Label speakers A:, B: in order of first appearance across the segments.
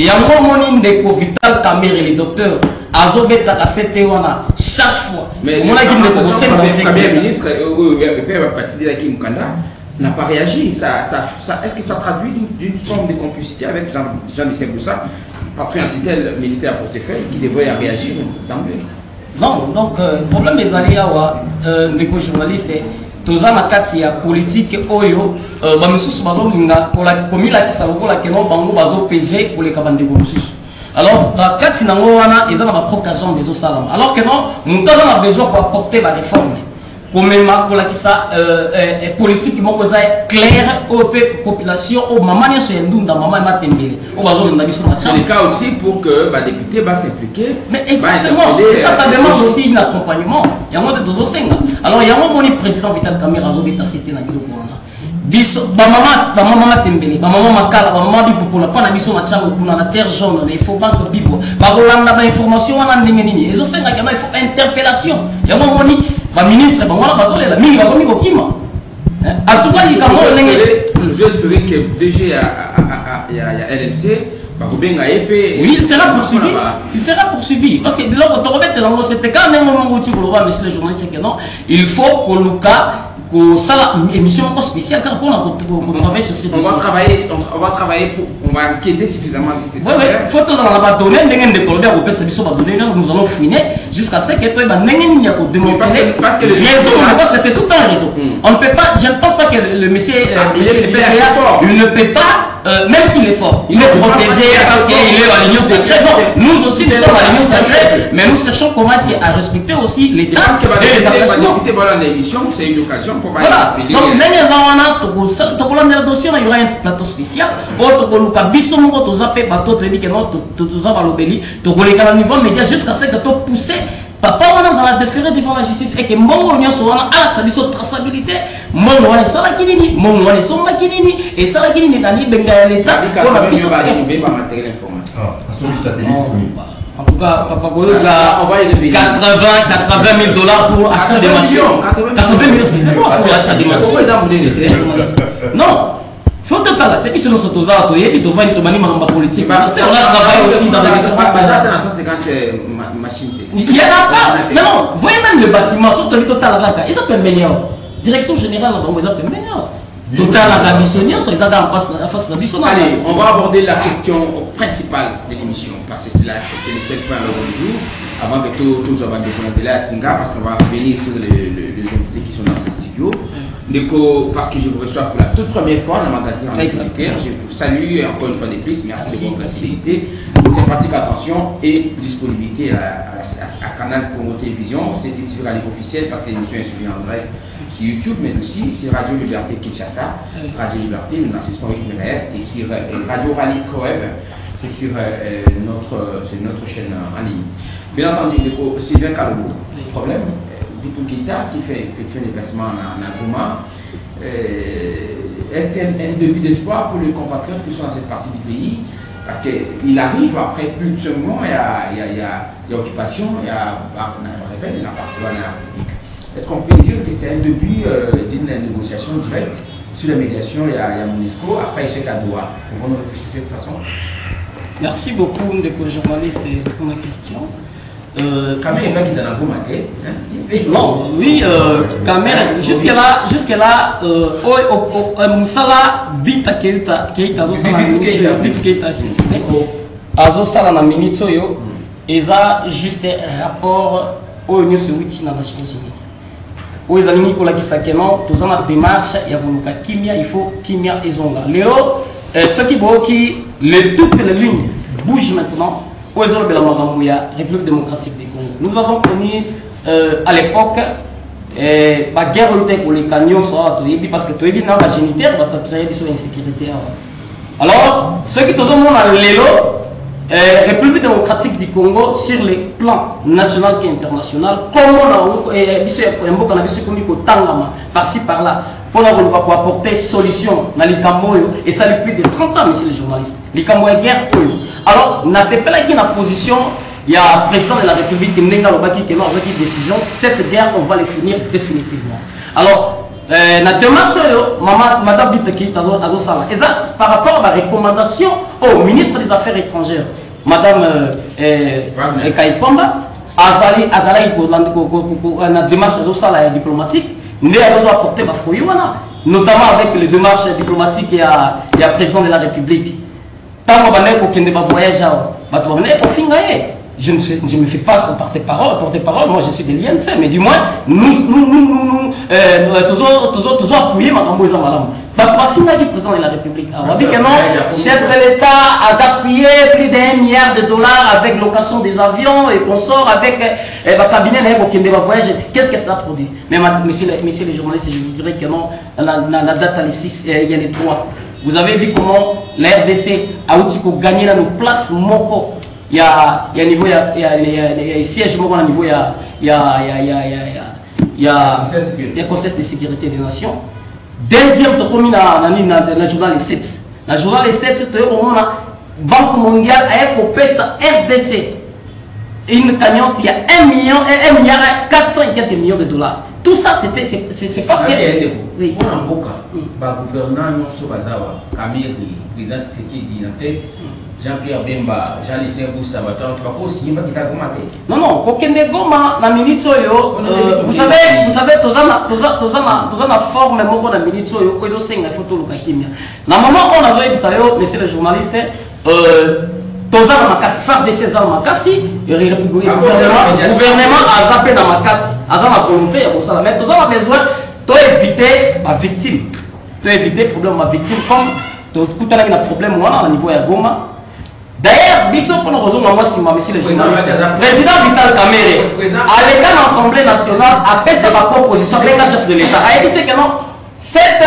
A: yango moni ndeko Vital Kamerhe les docteurs azobeta ka CT1 chaque fois
B: on a dit que le premier ministre n'a pas réagi. Est-ce que ça traduit d'une forme de complicité avec Jean-Michel Boussa, patron antitel ministère à portefeuille, qui devrait réagir d'emblée?
A: Non, donc le problème des alliés, des journalistes, tous en akati ya politique oyo, ba misusu bazo linga pour la commune la kisabo la kenon bango bazo peser pour les kabande ko misusu. Alors la kati nango wana ils ont ma propre agent des salama. Alors que non, nous avons besoin pour apporter la réforme. Pour même pour la kisa politique mo koza clair au population au maman ya ndunda maman matembele. Au bazo na biso na
B: c'est le cas aussi pour que les députés va s'impliquer.
A: Mais exactement, c'est ça, ça demande aussi un accompagnement. Il y a moins de 2 senga. Alors il y a un président Vital Kamerhe azobeta cité na biloko wana. Biso ba maman tembele, ba maman makala, ba maman bipo na pana biso na chango kuna na terre jaune, il faut banque bipo. Ba rolanda ba information wana ndenge nini. Ezo senga kama il faut interpellation. Il y a un moni ba ministre ba wana bazolela mingi ba komi kokima. En tout cas, il kamo ndenge
B: je espérer que DG il y a LNC.
A: Oui, il sera poursuivi. Il sera poursuivi. Parce que c'était quand même un moment où tu vois, monsieur le journaliste, que non, il faut qu'on nous que ça une émission spéciale car on a travailler sur ces dossiers.
B: On va travailler on va enquêter suffisamment si c'est.
A: Oui, faut que on va donner de Colombia au PSB va donner nous allons finir jusqu'à ce que toi va n'engagner pour démontrer parce que c'est tout un réseau. On ne peut pas, je ne pense pas que le monsieur il ne peut pas même s'il est fort, il est protégé parce qu'il est à l'union sacrée. Bon, nous aussi nous sommes à l'union sacrée, mais nous cherchons comment à respecter aussi les dates et les engagements.
B: C'est une occasion pour
A: voilà. Donc, dossier, il y aura un plateau spécial. Jusqu'à ce que tu pousses. Papa, on a déféré devant la justice et que mon union soit à la traçabilité. Mon on est ça la Guinée, mon on est son Guinée et ça la Guinée dans l'État. On a besoin en tout cas, Papa Goyo a 80 000 dollars pour achat des machines. 80 000, excusez-moi, pour l'achat des machines. Non, il faut que tu aies puis selon ce que tu as dit, tu vas une politique. On a travaillé aussi dans les
B: machines.
A: Il n'y en a pas. Mais non, voyez même le bâtiment, sur le total, ils s'appellent Ménior. Direction générale, ils s'appellent Ménior. Total à la missionnaire, ils sont en face de la mission.
B: Allez, on va aborder la question principale de l'émission, parce que c'est le seul point à l'ordre du jour, avant que tous avant de commencer là à Singa, parce qu'on va revenir sur les invités qui sont dans ce studio. Parce que je vous reçois pour la toute première fois dans le magazine en activité. Je vous salue encore une fois de plus. Merci de votre activité, sympathique attention et disponibilité à Canal Congo Télévision. C'est site radio officiel parce que l'émission est suivie en direct sur YouTube, mais aussi sur Radio Liberté Kinshasa, Radio Liberté, le Sport et sur Radio Rally Coeb, c'est sur notre chaîne en ligne. Bien entendu, Sylvain Kalou, problème. Bitou Keïta qui fait effectuer un déplacement en Goma. Est-ce un début d'espoir pour les compatriotes qui sont dans cette partie du pays? Parce qu'il arrive après plus de 5 mois, il y a occupation, il y a la partie de la République. Est-ce qu'on peut dire que c'est un début d'une négociation directe sur la médiation? Il y a MONUSCO, après échec à Doha. On va nous réfléchir de cette façon.
A: Merci beaucoup, de journaliste, pour ma question. Non, oui, Kamerhe, jusque-là, Moussala, Bita Keita, Azosala na minute yo, eza juste rapport au Union Soviétique dans les Nations Unies. Où ils ont pour la Kisakeno, tous en démarche, il y a voulu Kimia, il faut Kimia et Zonga. Léo, ceux qui toutes les lignes bougent maintenant. De la République démocratique du Congo. Nous avons connu à l'époque la guerre pour les camions parce que tu es la génitaire va créer sur l'insécurité. Alors, ceux qui sont dans l'élo, République démocratique du Congo sur les plans national et international, comment on a par-ci par-là. Pour apporter solution dans les Camoyo, et ça depuis plus de 30 ans, monsieur les journalistes. Les Camoyo guerre. Alors, n'a pas qui la position, il y a le président de la République qui a une décision, cette guerre, on va les finir définitivement. Alors, la démarche, Madame Biteki, et ça, par rapport à la recommandation au ministre des Affaires étrangères, Madame Kaipamba, Azali, la démarche diplomatique, nous avons apporté ma fruit, notamment avec les démarches diplomatiques et le président de la République. Tant qu'on ne va voyager, je ne me fais pas son porte-parole, moi je suis de l'INC, mais du moins, nous toujours appuyé ma campagne en malam. Le président de la République a dit que non, chef de l'État a gaspillé plus d'$1 milliard avec location des avions et consorts avec le cabinet de voyage. Qu'est-ce que ça produit? Mais messieurs les journalistes, je vous dirais que non, la date à 6, il y a les 3. Vous avez vu comment la RDC a gagné nos places moko. Il y a niveau, il y a siège moko à niveau, il y a Conseil de sécurité des nations. Deuxième, tu as mis dans le journal Les 7. Dans le journal Les 7, tu as Banque mondiale a coupé sa RDC. Une cagnotte, il y a 1 milliard et 400 et quelques millions de dollars. Tout ça, c'est parce que...
B: Oui. Pour un beau cas, le gouverneur Sobazawa, Camille, président Tshisekedi en tête, Jean-Pierre Bemba, Jean-Lucien Boussa, tu vas pas aussi qui t'a commenté. Non,
A: aucun des gomma, la minute vous savez, tous la forme, mais la minute soyo, ils ont 5 photos de Kimia. Dans le moment où on a dit, monsieur le journaliste, tous ma casse, faire des César Makassi, le gouvernement a zappé dans ma casse, a la volonté, mais tous a besoin d'éviter ma victime, d'éviter le problème de ma victime, comme tout à l'heure il y a un problème au niveau de Goma. D'ailleurs, pour nous rejoindre, moi, si monsieur le journaliste, président Vital Kamerhe, à l'état de l'Assemblée nationale, a fait sa proposition avec le chef de l'État. Il a dit que non, cette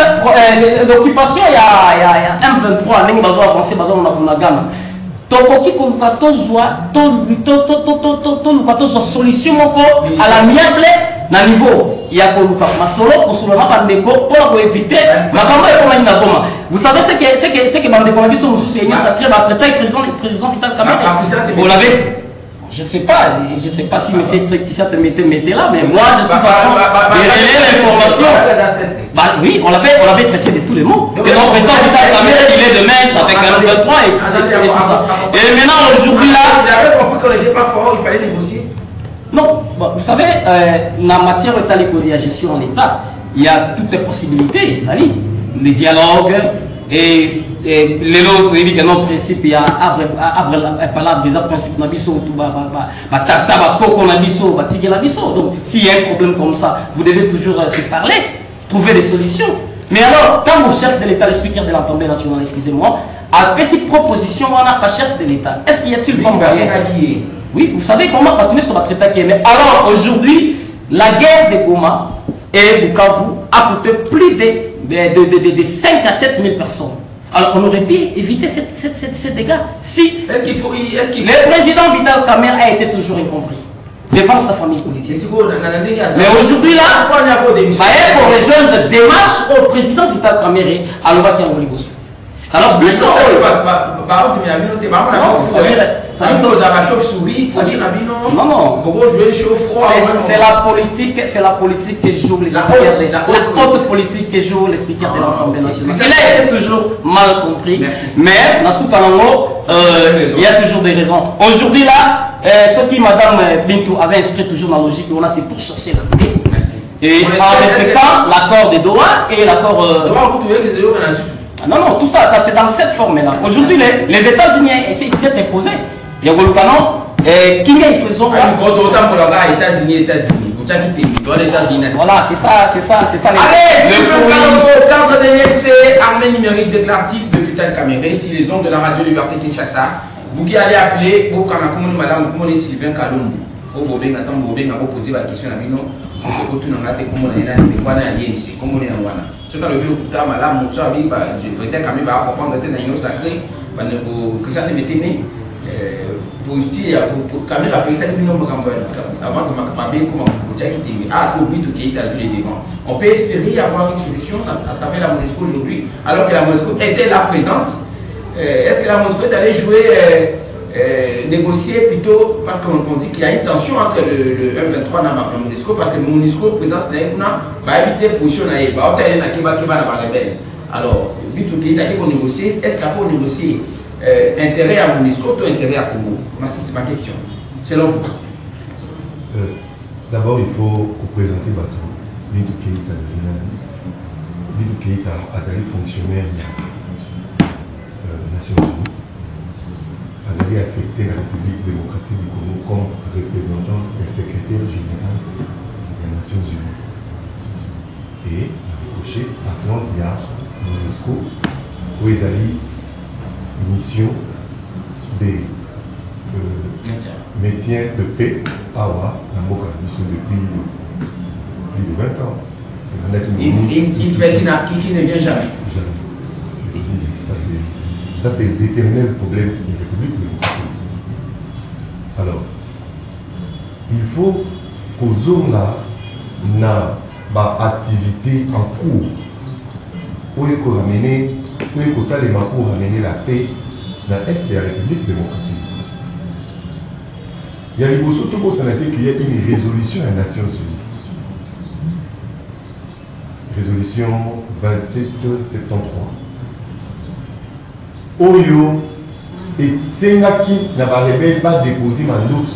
A: occupation, il y a M23, il y a avancé, il y a tokoki koluka tozwa solution moko à l'amiable na niveau ya koluka masolo kosoloma bandeko pour éviter makambo ekomani na Goma. Vous savez ce que bandeko na biso mususu yenyo sacré ba traité président Vital Kamerhe. Vous l'avez? Je ne sais pas si M. Trekissa te mettait là, mais moi je suis en train de relayer l'information. Bah oui, on l'avait traité de tous les mots. Que notre président Vital Kamerhe, il est de mèche avec un 23 et tout ça. Et maintenant, aujourd'hui là. Il avait compris qu'on n'était pas fort, il fallait négocier. Non, bon, vous savez, en matière de la gestion en État, il y a toutes les possibilités, les amis. Les dialogues et les autres, il y a un principe, il y a un principe, donc s'il y a un problème comme ça, vous devez toujours se parler, trouver des solutions. Mais alors, quand le chef de l'État, le speaker de l'Assemblée nationale, excusez-moi, a fait cette proposition, on n'a pas chef de l'État. Est-ce qu'il y a-t-il pas moyen? Oui, vous savez comment continuer sur votre État qui est. Mais alors, aujourd'hui, la guerre de Goma et Bukavu a coûté plus de 5 à 7 000 personnes. Alors, on aurait pu éviter ces dégâts si le président Vital Kamerhe a été toujours incompris devant sa famille politique. Mais aujourd'hui, là, il faut rejoindre des marches au président Vital Kamerhe à l'Obakia Moliboso. Alors, plus c'est la politique que joue les speakers, la haute politique que joue les speakers de l'Assemblée nationale. Il a été toujours mal compris, mais il y a toujours des raisons. Aujourd'hui là, ce qui Madame Bintou a inscrit toujours dans la logique, on a c'est pour chercher la paix. Et en respectant l'accord de Doha et l'accord. Non, tout ça, c'est dans cette forme-là. Aujourd'hui, les États-Unis s'est imposé. Il y a le canon, qui est faisant. Voilà, c'est ça.
B: Allez, le cadre de c'est armée numérique déclarative de Vital Kamerhe, si les ondes de la radio Liberté Kinshasa, vous qui allez appeler, vous quand madame, vous Sylvain Kalombo, vous pouvez poser la question à Bino, vous pouvez ce que le vieux Kouta, madame, Moussa, je prétends quand même à comprendre que c'est un sacré, que ça te mette pour Camille a pris ça depuis longtemps avant que ma bien comment on peut espérer avoir une solution à travers la MONUSCO aujourd'hui, alors que la MONUSCO était là présente. Est-ce que la MONUSCO est allée jouer négocier plutôt, parce qu'on dit qu'il y a une tension entre le M23 et la MONUSCO, parce que la MONUSCO, présence va éviter la position de la rebelle. Alors, but qui est qu'on négocie, est-ce qu'il faut négocier intérêt à MONUSCO ou intérêt à Congo? C'est ma question. Selon vous.
C: D'abord, il faut présenter Bato. Bintou Keïta a été fonctionnaire des Nations Unies. A été affecté la République démocratique du Congo comme représentante et secrétaire général des Nations Unies. Et, ricochet, par contre, il y a l'UNESCO où ils ont une mission de maintien de paix à Awa, depuis plus de 20 ans.
B: Une paix qui ne vient jamais.
C: Je veux dire, ça c'est l'éternel problème des républiques démocratiques. Alors, il faut qu'aux hommes là, na activité en cours, où il faut ramener, où il faut ramener la paix dans l'Est de la République démocratique. Il y a surtout pour qu'il y a une résolution des Nations Unies. Résolution 2773. Oyo et Sengaki n'a pas déposé un doute.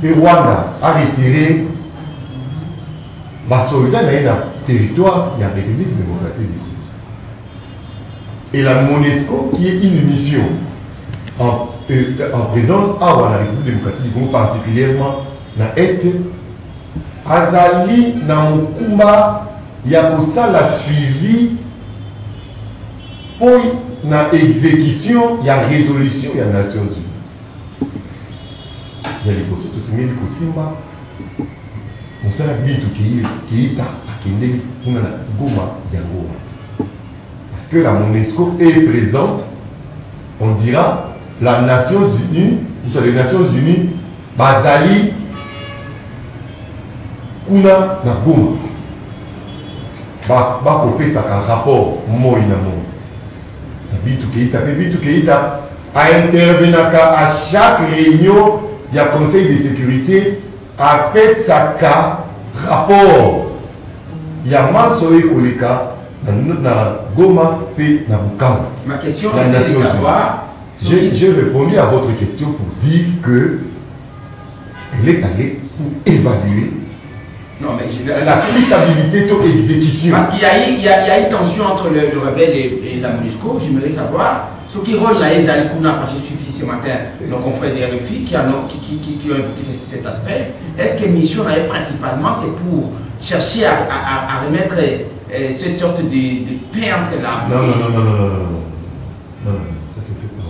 C: Et Rwanda a retiré ma soldat dans le territoire de la République démocratique. Et la MONUSCO qui est une mission en présence à la République démocratique du Congo, particulièrement dans l'Est, Azali na Mukumba, il y a pour ça la suivi pour la exécution, il y a résolution, il y a Nations Unies. Il y a les postes, tout ce qui est les Simba. On sait bien tout qui est à Kendeli, on a Goma, Yangoa. Parce que la MONUSCO est présente, on dira. Les Nations Unies, Bazali, Kuna, na Goma. Ba copé ça un rapport, moi na moi. Bitu Keïta a intervenu à chaque réunion du Conseil de sécurité, a fait ça rapport. Il y a Mansoé Koleka, na Goma, et na Bukavu.
B: Ma question est de savoir.
C: J'ai répondu à votre question pour dire que elle est allée pour évaluer l'applicabilité de l'exécution.
B: Parce qu'il y a une tension entre le rebelle et la MONUSCO. J'aimerais savoir ce qui rôle là, les Alikouna, parce que j'ai suivi ce matin nos confrères des RFI qui ont évoqué cet aspect. Est-ce que la mission principalement c'est pour chercher à remettre cette sorte de paix entre la.
C: Non, ça c'est fait pour.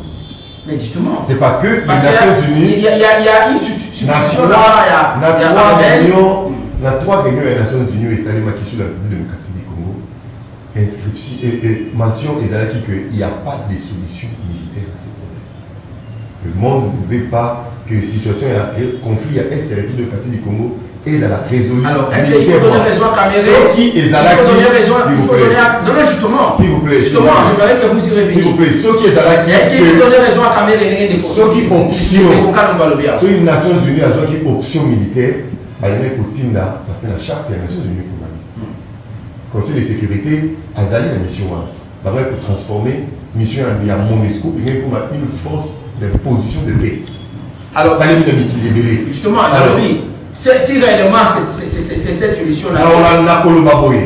B: Mais justement.
C: C'est parce que les Nations Unies.
B: Il y a une situation là, il y
C: a 3 réunions des Nations Unies et Salima qui sur la République démocratique du Congo. Inscription et mention qu'il n'y a pas de solution militaire à ces problèmes. Le monde ne veut pas que la situation de conflit à l'Est de la République démocratique du Congo est à la trésorerie.
B: Alors, est-ce qu'il faut donner raison à Cameroun? Non, justement.
C: S'il vous plaît.
B: Justement, je voudrais que vous y reveniez.
C: S'il vous plaît, ceux qui
B: est-ce qu'il faut donner raison à Cameroun?
C: Ceux qui option. Sur une Nations Unies, à ceux qui option militaire, parce que la charte des Nations Unies pour le Conseil de sécurité, Azali la mission pour transformer la mission en MONUSCO pour une force d'imposition de paix.
B: Alors,
C: ça est
B: justement, si réellement c'est cette solution-là.
C: Alors, on a Kolobaboye.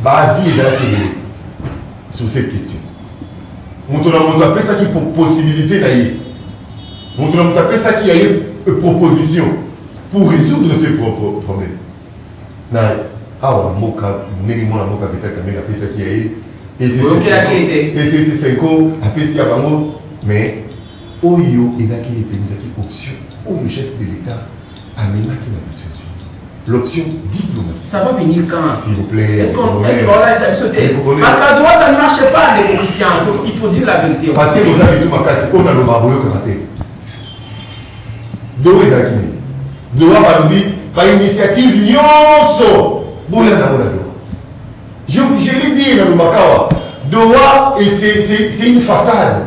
C: Avis sur cette question. On a appelé ça qui pour possibilité d'ailleurs. On a appelé ça qui a une proposition pour résoudre ces propres problèmes. Et c'est 5 ans, après c'est mais Oyo et Zaki était option. Le chef de l'État a mené la Nations Unies. L'option diplomatique.
B: Ça va venir quand?
C: S'il vous plaît.
B: Est-ce qu'on va sauter? Parce qu'à droite, ça ne marche pas, les politiciens. Il faut dire la vérité.
C: Parce que nous avons tout ma casse, on a le barbeau comme matin. Deux Zaki. Deux Abalobi, par initiative Nyonso. Je l'ai dit dans le Makawa. Doha, c'est une façade.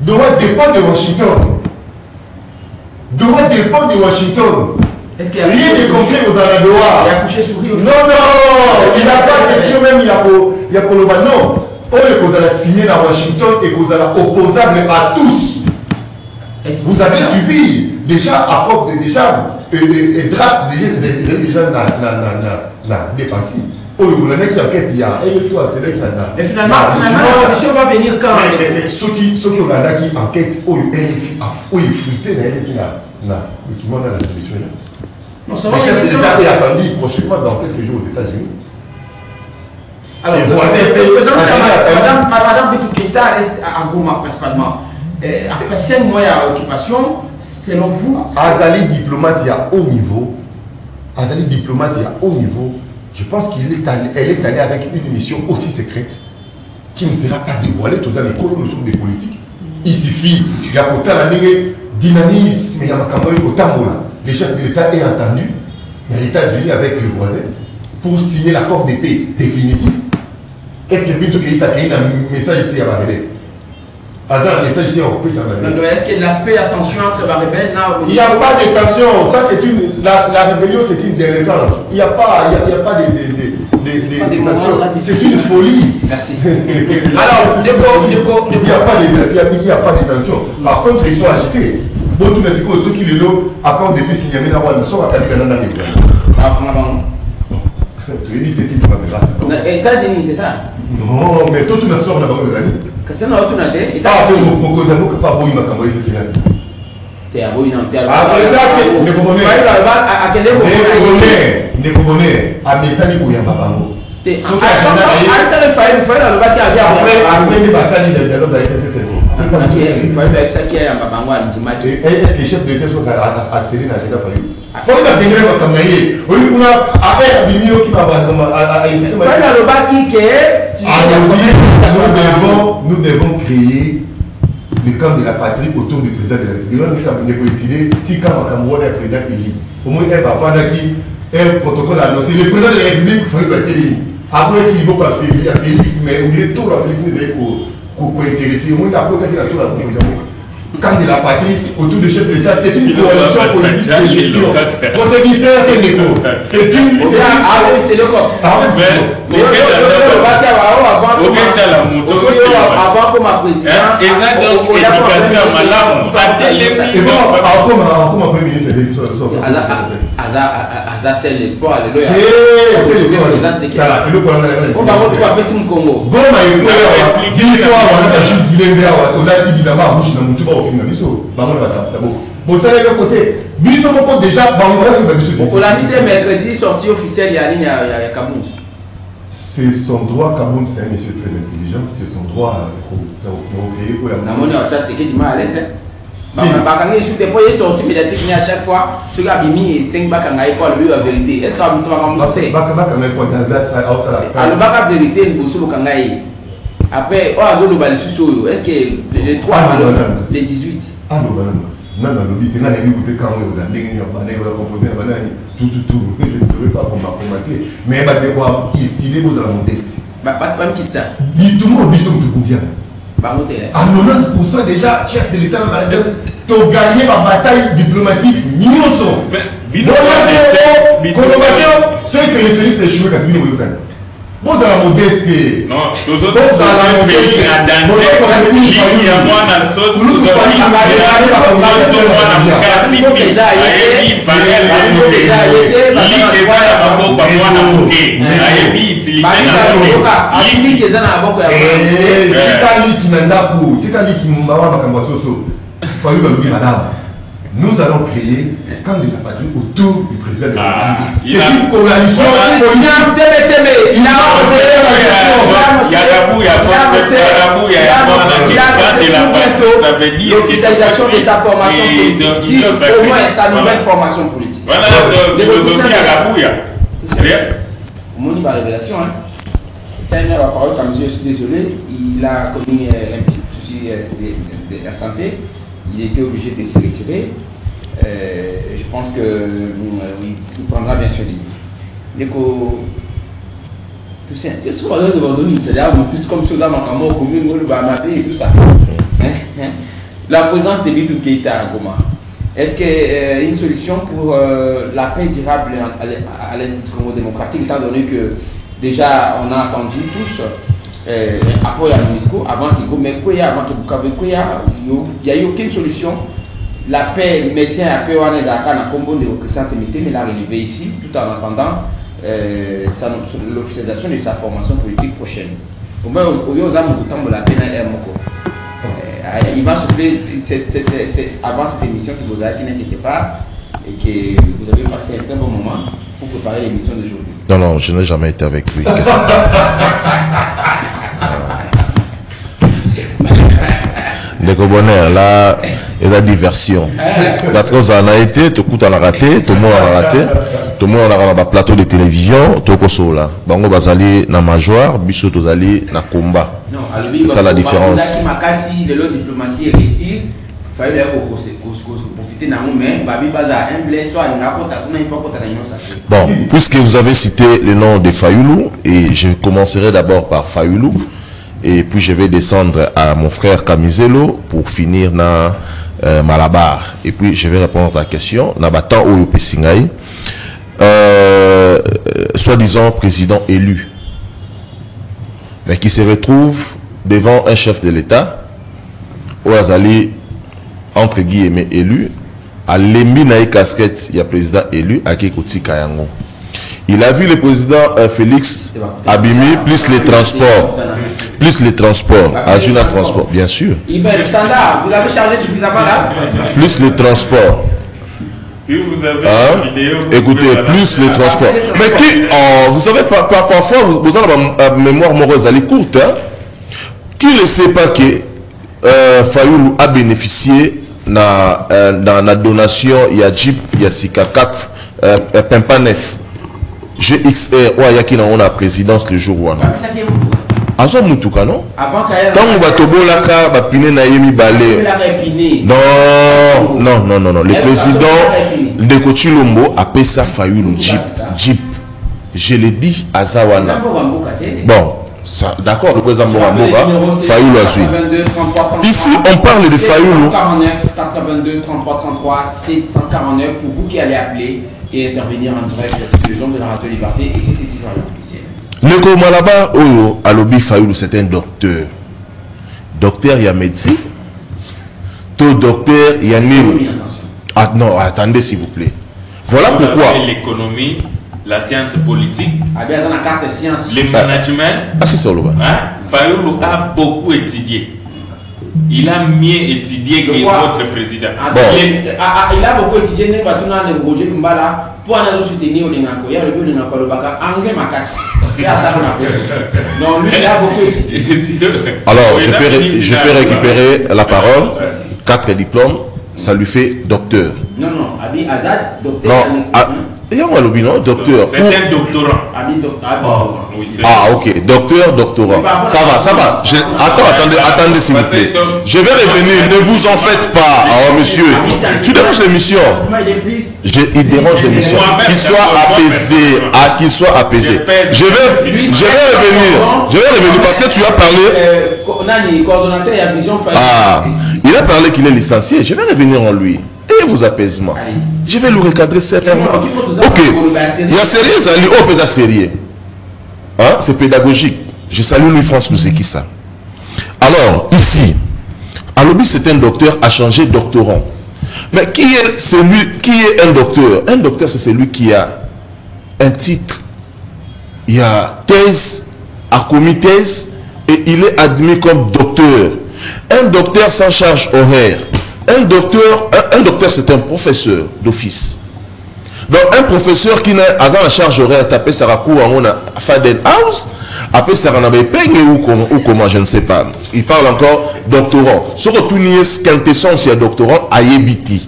C: Doha dépend de Washington. Doha dépend de Washington.
B: Est-ce qu'il y a
C: rien de concret aux Doha.
B: Il a couché souris au
C: Non, il n'y a pas de question même, il y a Koloba. Non. On est signé à Washington et qu'on a opposable à tous. Vous avez suivi déjà accord déjà et draft déjà des partis. Oh, vous avez qui enquête il y a et il faut accélérer là-dedans.
B: Mais finalement la solution va venir quand?
C: Ceux qui ont là qui enquête, oh, il fruité le document dans la solution.
B: Non, ça
C: va. Le chef de l'État est attendu prochainement dans quelques jours aux États-Unis.
B: Alors, Madame Bétou-Keita reste à Goma principalement. Après 5 mois d'occupation, selon vous...
C: Azali diplomate à haut niveau. Azali diplomate à haut niveau. Je pense qu'elle est allée avec une mission aussi secrète qui ne sera pas dévoilée. Tous les colons, nous sommes des politiques. Il suffit, il y a autant de dynamisme, il y a autant de le chef de l'État est entendu dans les États-Unis avec le voisin pour signer l'accord de paix définitif. Est-ce que Bintou Keita a un message qui a arrivé? Un message qui a repris ça.
B: Est-ce qu'il y a l'aspect attention entre les rebelles?
C: Il n'y a pas de tension. Ça, c'est la rébellion, c'est une délinquance. Il n'y a pas de tension. C'est une folie.
B: Merci. Alors,
C: il n'y a pas de tension. Par contre, ils sont agités. Bon, tout le monde, ceux qui les ont, accord depuis signé, mais ils sont attaqués dans l'examen. Tu es dit que tu es là.
B: Les États-Unis, c'est ça?
C: Non, mais tout le monde sort là-bas aux amis.
B: Qu'est-ce que tu as dit?
C: Ah, mon cousin, je ne peux pas boire, il m'a envoyé ce silence.
B: Tu es à boire, non?
C: Après ça, ne comprenez ne comprenez à Messani pour Yamba Bango.
B: Après,
C: est-ce que le chef de l'État soit accéléré dans l'agenda Fayou? Il faut tenir votre caméra. Oui, on a affaire à Bimio qui va nous devons créer le camp de la patrie autour du président de la République. Nous avons décidé Tika Makamouane est président élu. Au moins, elle va prendre un protocole annoncé. Le président de la République, il faut être élu. Après, il va pas faire Félix, mais on dirait tout la Félix pour intéresser. Au moins, il a protéger la tour de la République. Camp de la patrie autour du chef de l'État, c'est une coalition politique de gestion. Pour ce ministère, c'est une.
B: C'est le corps. Avant comme président.
C: Comme premier ministre,
B: c'est l'espoir.
C: C'est l'espoir.
B: On va voir quoi c'est mon Congo.
C: Bon, ça est le côté. Déjà,
B: pour la vie de mercredi, sortie officielle, il y a Kaboun.
C: C'est son droit, Kaboun, c'est un monsieur très intelligent, c'est son droit pour créer.
B: C'est qui dit mal à l'aise. Je suis sorti médiatiquement à chaque fois. Ce gars a mis 5 bacs à la vérité. Est-ce que ça va me monter? Le bac à vérité, il faut après, est-ce que les 3 les 18?
C: Ah non, non, je ne saurais pas comment commenter. Mais ici, vous avez modeste.
B: Pas quitte ça.
C: Tout le monde dit à 90% déjà, chef de l'État, tu as gagné la bataille diplomatique. Ceux qui référissent les cheveux, c'est vous avez modeste.
D: Non, nous autres, nous avons pays à Dante, il y a moi dans ce sens, nous avons
C: nous allons créer camp de la patrie autour du président de la République. C'est une coalition
B: l'officialisation de sa formation politique, au moins sa nouvelle formation politique.
D: Voilà la philosophie à Rabouya.
B: Mon ma révélation, c'est un parole quand je suis désolé, il a connu un petit souci de la santé. Il était obligé de se retirer. Je pense qu'il prendra bien sûr les tout ça. Il y a tout comme chose à ma commune, le Bamabé et tout ça. La présence de Bintou Keïta à Goma, est-ce qu'il y a une solution pour la paix durable à l'Institut Congo démocratique, étant donné que déjà on a attendu tous apport à l'UNESCO avant qu'il y ait avant qu'il n'y a eu aucune solution. La paix maintient la paix en Ezaka dans Congo mais l'a relevé ici tout en attendant l'officialisation de sa formation politique prochaine. Au moins, la paix il va souffler avant cette émission qui vous a qui n'inquiétez pas et que vous avez passé un très bon moment pour préparer l'émission d'aujourd'hui.
E: Non, non, je n'ai jamais été avec lui. Le bonheur, là, il y a la diversion. Parce que ça a été, tout le monde a raté, tout le monde a raté. Tout le monde a un plateau de télévision, tout le monde a bango bazali na major, biso tozali na combat. C'est ça la différence.
B: De diplomatie réussie, fallait profiter d'un moment, babi baza humble, soit
E: bon, puisque vous avez cité le nom de Fayoulou, et je commencerai d'abord par Fayoulou, et puis je vais descendre à mon frère Kamizelo pour finir dans Malabar. Et puis je vais répondre à ta question. Nabatan Oyo Pesingaï, soi-disant président élu, mais qui se retrouve devant un chef de l'État, Ouazali, entre guillemets, élu, à l'Eminaï casquette, il y a président élu, à Kekoti Kayango. Il a vu le président Félix Abimi, plus les transports. Plus les transports, Azuna Transport, bien sûr.
B: Vous l'avez chargé suffisamment là.
E: Plus les transports.
D: Si vous avez
E: une vidéo, écoutez, plus les transports. Mais qui, vous savez, parfois, vous avez la mémoire morose, elle est courte. Hein? Qui ne sait pas que Fayoulou a bénéficié dans la donation, il y a Jeep, il y a Sika 4, Pimpa 9. GXR, ou Ayaki dans la présidence le jour où on a. Azo Mutuka, non? Tant que Batobolaka, Bapine Naïmi Balé. Non. Le président de Kochilombo a payé ça Fayoulou, Jeep. Je l'ai dit à Zawana. Bon, d'accord, le président Moramboga, Fayoulou a suivi. Ici, on parle de Fayoulou.
B: 82 33 33 749 pour vous qui allez appeler et intervenir en direct sur les ondes de la radio Liberté et c'est citoyen officiel.
E: Le Komalaba Oyo Alobi Fayoulou, c'est un docteur. Docteur Yamedzi. Tout docteur Yanim. Ah non, attendez s'il vous plaît. Voilà pourquoi.
D: L'économie, la science politique,
B: le
D: management.
E: Ah, c'est ça,
D: Fayoulou a beaucoup étudié. Il a mieux étudié que votre président.
E: Bon.
B: Il a beaucoup étudié, il va tourner le Roger Mbala pour aller soutenir le Nako. Il y a le bureau de Nako, le Baka, Angé Makassi. Donc lui, il a beaucoup étudié.
E: Alors, je peux récupérer la parole. 4 diplômes, ça lui fait docteur.
B: Non, Abi Azad, docteur.
E: Non, il y a un docteur.
D: C'est un doctorant.
E: Ah, ok. Docteur, doctorant. Ça va. Attendez, s'il vous plaît. Je vais revenir. Ne vous en faites pas. Oh, monsieur. Tu déranges l'émission. Il dérange l'émission. Qu'il soit apaisé. Je vais revenir parce que tu as parlé. Ah, il a parlé qu'il est licencié. Je vais revenir en lui. Et vos apaisements. Je vais le recadrer certainement. Ok. Il y a sérieux, il y a sérieux. Hein? C'est pédagogique. Je salue Louis-France Louzekissa. Alors, ici, Alobi, c'est un docteur, a changé doctorant. Mais qui est un docteur? Un docteur, c'est celui qui a un titre. Il y a thèse, a commis thèse, et il est admis comme docteur. Un docteur sans charge horaire. Un docteur, c'est un professeur d'office. Donc, un professeur qui n'a pas la charge horaire, tapé Sarakou, on a Faden House, après Saranabe Peng ou comment, je ne sais pas. Il parle encore doctorant. Ce retournier, quintessence, il y a doctorant à Yebiti.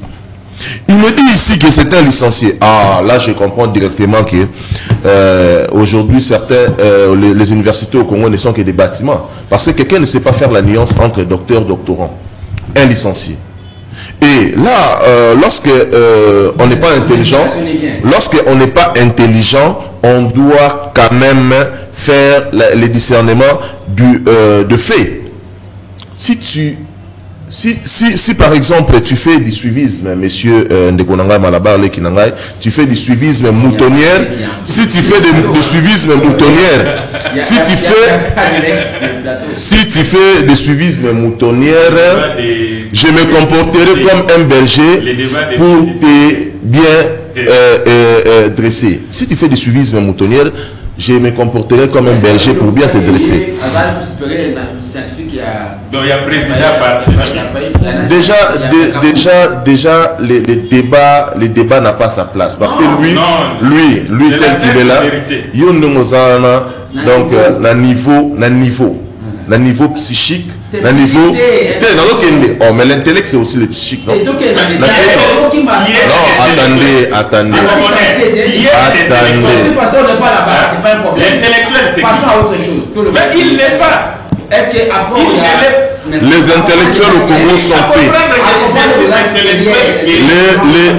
E: Il me dit ici que c'est un licencié. Ah, là, je comprends directement que aujourd'hui, certains, les universités au Congo ne sont que des bâtiments. Parce que quelqu'un ne sait pas faire la nuance entre docteur et doctorant. Un licencié. Et là, lorsque on n'est pas intelligent, on doit quand même faire les discernements de fait. Si tu Si par exemple tu fais du suivisme, monsieur Ndekonanga Malabar Lekinangai, tu fais du suivisme moutonnière, si tu fais du suivisme moutonnière, si tu fais du suivisme moutonnière, je me comporterai comme un berger pour te bien dresser. Si tu fais du suivisme moutonnière, je me comporterai comme un berger pour bien te dresser. Déjà, les débats n'ont pas sa place. Parce que lui tel qu'il est là, il y a un niveau psychique, un niveau. Oh, mais l'intellect c'est aussi le psychique, non? Non, attendez.
B: De toute façon, on n'est pas là-bas, c'est pas un problème.
D: L'intellectuel, c'est.
B: Passons à autre chose.
D: Mais il n'est pas.
B: Est-ce que après
E: les intellectuels au Congo sont paix.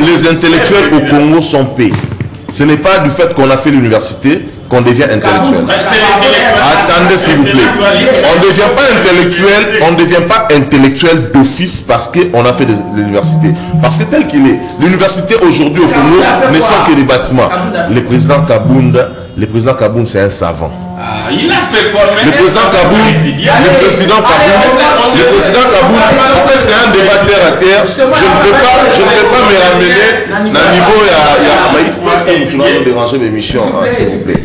E: Les intellectuels au Congo sont paix. Ce n'est pas du fait qu'on a fait l'université qu'on devient intellectuel. Attendez s'il vous plaît. On ne devient pas intellectuel d'office parce qu'on a fait l'université. Parce que tel qu'il est, l'université aujourd'hui au Congo ne sont que des bâtiments. Le président Kabound c'est un savant.
D: Il a fait quoi?
E: Le président Kabound, en fait c'est un débat terre à terre. Je ne peux pas me ramener d'un niveau il y a déranger l'émission, s'il vous plaît.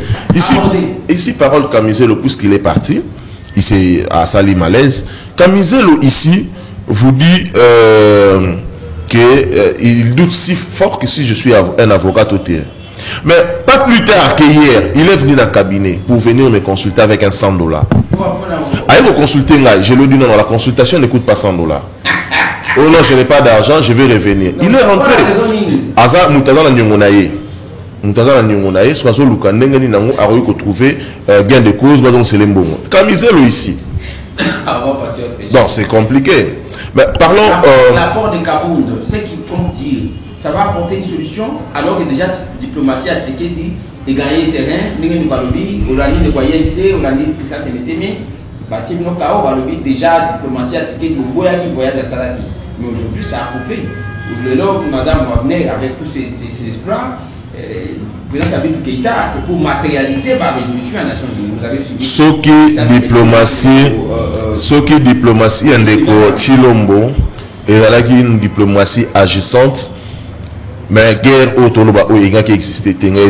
E: Ici parole Kamizelo, puisqu'il est parti, ici à Sali Malaise, Kamizelo ici vous dit qu'il doute si fort que si je suis un avocat au terrain. Mais pas plus tard qu'hier, il est venu dans le cabinet pour venir me consulter avec un $100. Allez vous consulter là, je lui ai dit non, la consultation ne coûte pas $100. Oh non, je n'ai pas d'argent, je vais revenir. Il est rentré. Aza Moutaza na Nyongonaye. Moutaza na Nyongonaye, Soazo Lukandenge ni nango a réussi à trouver gain de cause, dans Selembongo. Kamizelo ici. Donc c'est compliqué. Mais parlons.
B: L'apport de Kabound, ce qu'ils comptent dire, ça va apporter une solution alors que déjà diplomatie a dit et gagner le terrain, nous balobi, on a dit de quoi INC, on a dit que ça te mettait mais bâti no kao balobi déjà diplomatie a dit le boya qui voyage à Salati. Mais aujourd'hui ça a prouvé. Aujourd'hui madame Wagner avec tous ses espoirs, le président Sabine Keïta, c'est pour matérialiser la résolution à Nations Unies. Vous avez suivi.
E: Ce qui diplomatie en Chilombo et une diplomatie agissante. Mais guerre autonoba où il y a qui existait, il y a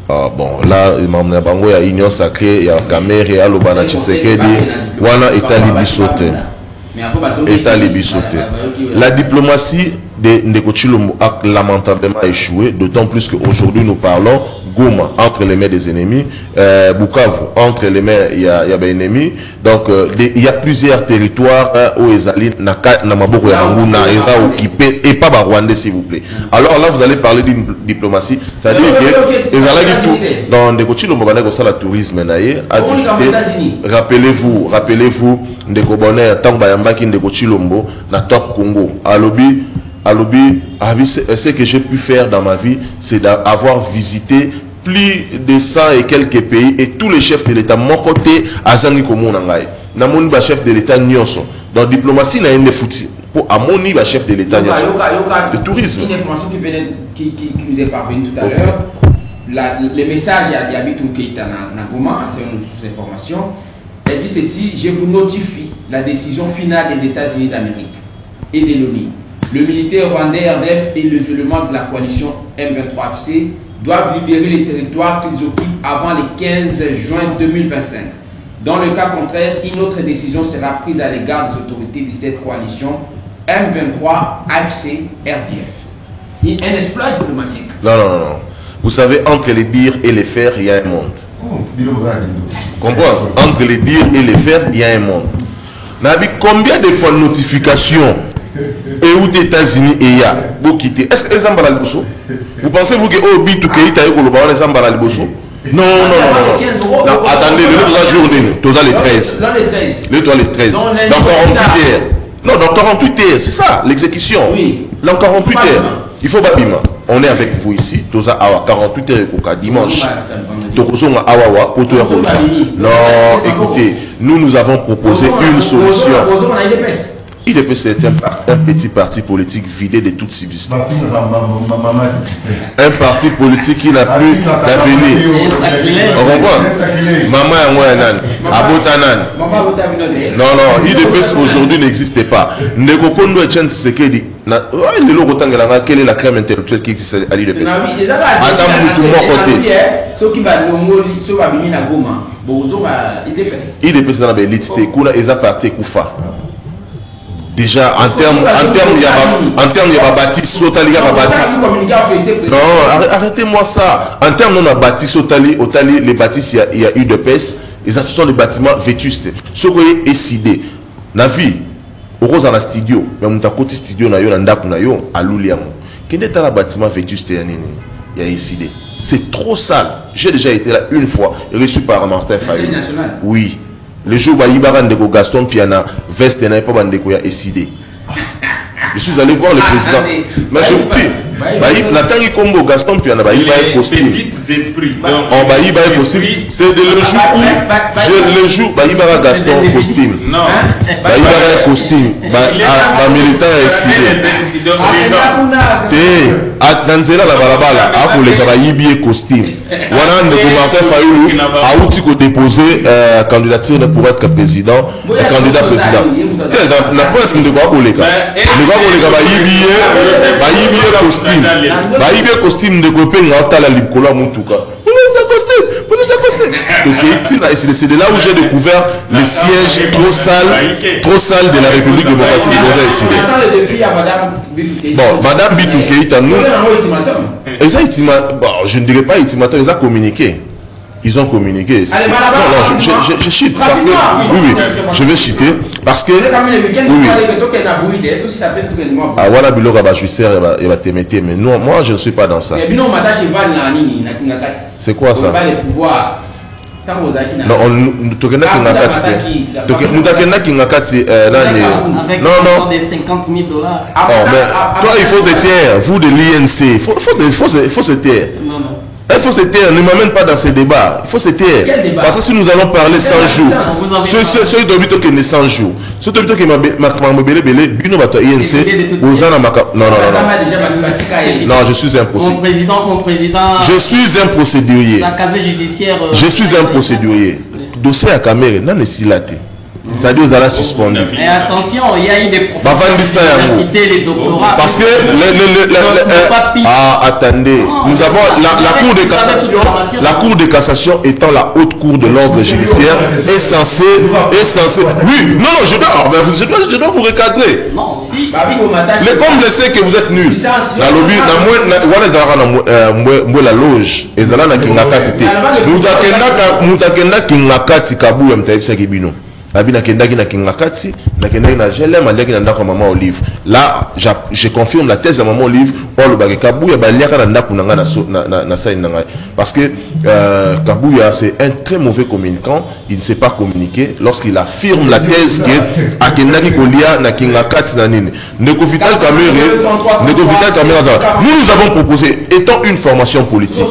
E: ah bon, là, il y a union sacrée, il y a Caméra, il y a Lobana Tshisekedi, Wana État Libisoté. La diplomatie de Ndeko Tshilombo a lamentablement échoué, d'autant plus qu'aujourd'hui nous parlons Goma entre les mains des ennemis, Bukavu entre les mains il y a des ennemis. Donc il y a plusieurs territoires où Ezali Namaboko Yanguna est occupé et pas Rwandais s'il vous plaît. Alors là vous allez parler d'une diplomatie, ça veut dire que Ezali tout dans Ndeko Tshilombo banako ça la tourisme naie a visité. Rappelez-vous Ndeko Bonheur tant bayambaki Ndeko Tshilombo na Top Congo alobi ce que j'ai pu faire dans ma vie, c'est d'avoir visité plus de 100 et quelques pays et tous les chefs de l'État. Mon côté, Azangi Komonangaï. Namoni ba chef de l'État Nyonso. Dans la diplomatie, na une fouti. Pour Amoni ba chef de l'État Nyonso. Le tourisme.
B: Une information qui nous est parvenue tout à l'heure. Le message à Yabitou Keïta Nagoma, c'est une information. Elle dit ceci: je vous notifie la décision finale des États-Unis d'Amérique et de l'ONU. Le militaire rwandais RDF et les éléments de la coalition M23FC doivent libérer les territoires qu'ils occupent avant le 15 juin 2025. Dans le cas contraire, une autre décision sera prise à l'égard des autorités de cette coalition M23, AFC, RDF. Un exploit diplomatique.
E: Non. Vous savez, entre les dires et les faire, il y a un monde. Comprends? Entre les dires et les faire, il y a un monde. Nabi, combien de fois notifications et où les États-Unis et il y a vous quittez? Est-ce que les Zambala Liboso? Vous pensez-vous que au Bitou Keïta et les Zambala Liboso? Non. Attendez, le journée, tous les 13. Le 13. Dans 48 heures. Non, dans 48 heures, c'est ça, l'exécution.
B: Oui.
E: Dans 48 heures. Il faut Babima. on est avec vous ici, Toza Awa, 48 heures, dimanche. Tokozonga Awawa, Auto Yakoka. Non, écoutez, nous avons proposé une solution. IDPS c'est un petit parti politique vidé de toute substance. Un parti politique qui n'a plus d'avenir. On comprend? Maman et moi, Abotanan. Non, non, IDPS aujourd'hui n'existe pas. Nekokondo et Chen Tshisekedi. Quelle est la crème intellectuelle qui existe à l'IDPS? IDPS dans la élite, c'est un parti Koufa. Déjà, en termes, il y a bâti Sotali, non, arrêtez-moi ça. En termes, on a bâti Sotali, les bâtisses, il y a UDPS, et ça, ce sont des bâtiments vétustes. Ce qui est décidé, la vie, au rose dans la studio, mais on a côté studio, na yo, na yo, à Louliamo. Quel est le bâtiment vétuste, il y a décidé. C'est trop sale. J'ai déjà été là une fois, reçu par Martin Fayou. Oui. Le jour où il Gaston Piana, veste et pas bandeko SID. Je suis allé voir le président. Mais je vous prie, la tangi combo Gaston Piana, il va être costume. On va y être costume. C'est le jour où il va Gaston costume. Non. Il va être costume. Un militant SID. Dans la balabala, pour les Caraïbes costume. Voilà, Martin Fayou a outil qu'on déposer candidature pour être président, candidat président. La France ne doit pas coller. Ne doit pas coller costume. Costume de copain à la licola mutuka. C'est de là où j'ai découvert le siège trop sale de la République démocratique du Congo. Bon, Madame Bitou Keïta, nous. Je ne dirais pas ultimatum, ils ont communiqué. Ils ont communiqué. Non, je chite parce que. Oui, je vais chiter parce que. Ah, voilà, Biloga, je suis sérieux, il va te mettre, mais non, moi, je ne suis pas dans ça. C'est quoi ça? Non, nous
A: non, des 50 000 $.
E: Oh, mais toi, il faut te taire, vous de l'INC, il faut se taire. Non. Il faut se taire, ne m'amène pas dans ces débats. Il faut se taire. Parce que si nous allons parler 100 jours, ceux qui ont 100 jours, ceux qui ont non, je suis un procédurier. Je suis un procédurier. Je suis un procédurier. Dossier à caméra, non, c'est là. C'est-à-dire qu'ils allaient suspendre.
A: Mais attention, il y a eu des professeurs d'université, les doctorats.
E: Parce que attendez, nous avons la Cour de cassation étant la haute cour de l'ordre judiciaire est censée. Oui, non, je dois vous recadrer.
A: Non, si.
E: Mais comme je sais que vous êtes nuls, la lobby, la loge, et zala na kingakati te. Mutakenda kingakati kabu ya mtaifisa kibino. Là, je confirme la thèse de Maman Olive. Parce que Kabouya, c'est un très mauvais communicant. Il ne sait pas communiquer lorsqu'il affirme la thèse que nous avons proposé, étant une formation politique.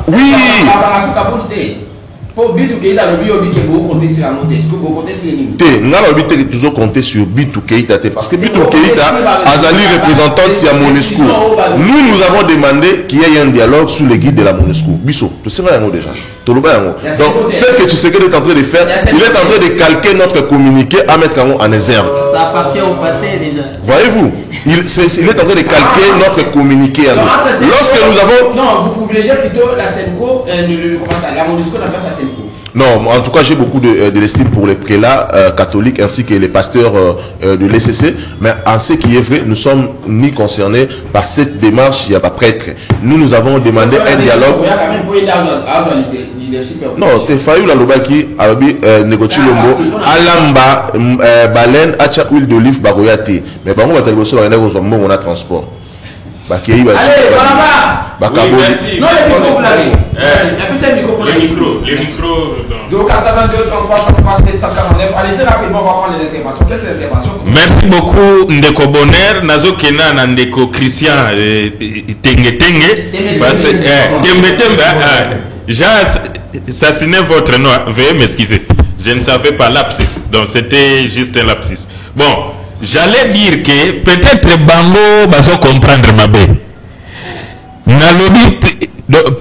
E: Oui. Toujours compter sur Bitou Keïta parce que Bitou Keïta Azali représentante de la MONUSCO. Nous avons demandé qu'il y ait un dialogue sous les guides de la MONUSCO. Bissot, tu sais déjà. Donc, ce que Tshisekedi est en train de faire, il est en train de calquer notre communiqué à mettre en exergue.
A: Ça appartient au passé déjà.
E: Voyez-vous, il est en train de calquer notre communiqué. Lorsque nous avons.
B: Non, vous privilégiez plutôt la SENCO, la MONUSCO n'a pas sa SENCO.
E: Non, en tout cas, j'ai beaucoup de l'estime pour les prélats catholiques ainsi que les pasteurs de l'ECC. Mais en ce qui est vrai, nous ne sommes ni concernés par cette démarche, il n'y a pas prêtre. Nous avons demandé un dialogue. Non, t'es failli la lobaki, arabi, négocier le mot, alamba, baleine, acha huile d'olive, bagoyate. Mais par contre, on a transport.
B: Allez, voilà.
D: Non,
B: les micros. Les micros. 082 33 33 749. Allez-y rapidement, on va prendre les interventions. Quelques interventions.
D: Merci beaucoup Ndeko Bonheur. Nazo Kena na Ndeko Christian Tenge. J'ai assassiné votre nom. Veuillez m'excuser. Je ne savais pas lapsus. Donc c'était juste un lapsus. Bon, j'allais dire que peut-être Bango va comprendre ma baie. Nalobi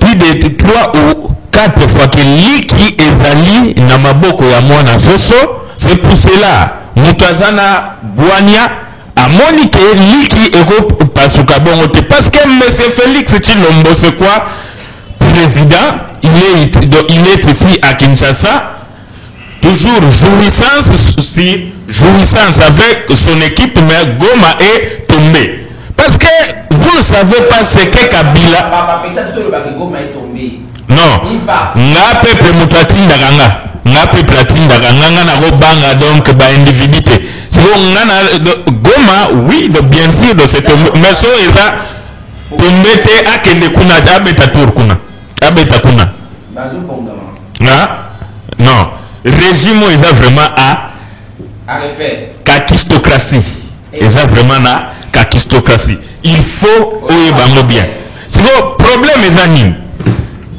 D: plus de 3 ou 4 fois que Liki ezali na maboko ya mwana Zoso. C'est pour cela Mutazana Bouania a moniqué Liki ego pasuka bongote parce que M. Félix Tshilombo c'est quoi? Président, il est ici à Kinshasa. Toujours jouissance avec son équipe, mais Goma est tombé. Parce que vous ne savez pas ce que Kabila. Non. Nga peuple mutatinda ganga. Nga peuple atinda ganga na go banga donc ba individualité. Si on a Goma, oui, bien sûr, de cette mais so eza tombé te akende kuna abeta tour kuna. Abeta kuna. Non. Régime ils ont vraiment à kakistocratie. Ils ont vraiment à kakistocratie. Il faut oyebango bien. C'est le problème les amis.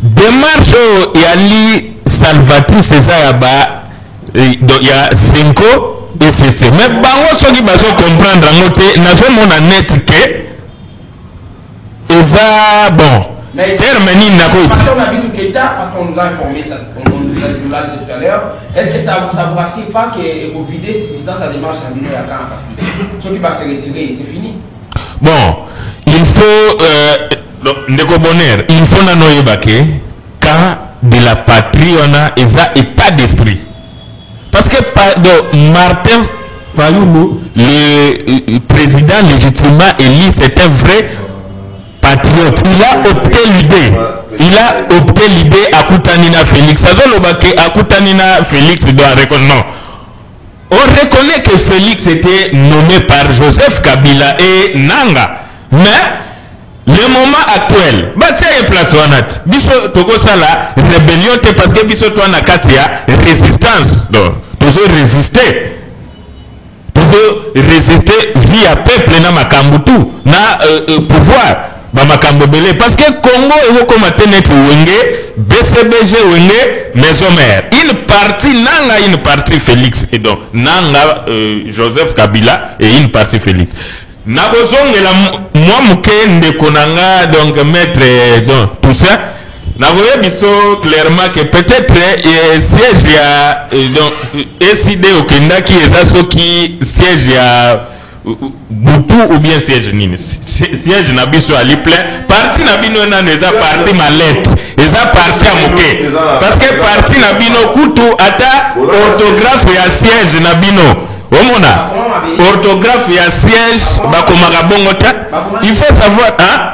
D: Démarche yali Salvatore César il y a 5 et c'est mais bango soki baso comprendre ngote nazo mona net que eza bon. Termine na ko.
B: Parce qu'on a vu Keita parce qu'on nous a informé ça on nous a dit tout à l'heure. Est-ce que ça vous rassure pas que vous videz dans sa démarche en vidéo à quand ceux qui va se retirer c'est fini.
D: Bon, il faut Ndeko Bonheur, il faut nanoyeba que quand de la patrie on a état d'esprit. Parce que Martin Fayoulou, le président légitimement élu, c'est un vrai patriote. Il a opté l'idée à Koutanina Félix. À Koutanina Félix doit reconnaître. Non. On reconnaît que Félix était nommé par Joseph Kabila et Nanga. Mais le moment actuel, c'est place wanat. Biso toko sala rébellion parce que biso toi na katia résistance. Donc, toujours résister. Toujours résister via peuple na makambutu na pouvoir. Parce que Congo est comme Tenet Wenge, BCBG Wenge, Maison Mère. Une partie Nanga, une partie Félix. Et donc, Nanga, Joseph Kabila et une partie Félix. Nabozong et la moi mouken de Konanga, donc maître, donc, tout ça. N'avoyez biso clairement que peut-être siège il y a donc SID au Kenda qui est ça qui siège il y a Boutou ou bien siège nini siège na biso ali plein parti na bino na neza parti malette eza parti amuke parce que parti na bino kutu ata orthographe ya siège na bino omona orthographe ya siège bakomaka bongo ta il faut savoir hein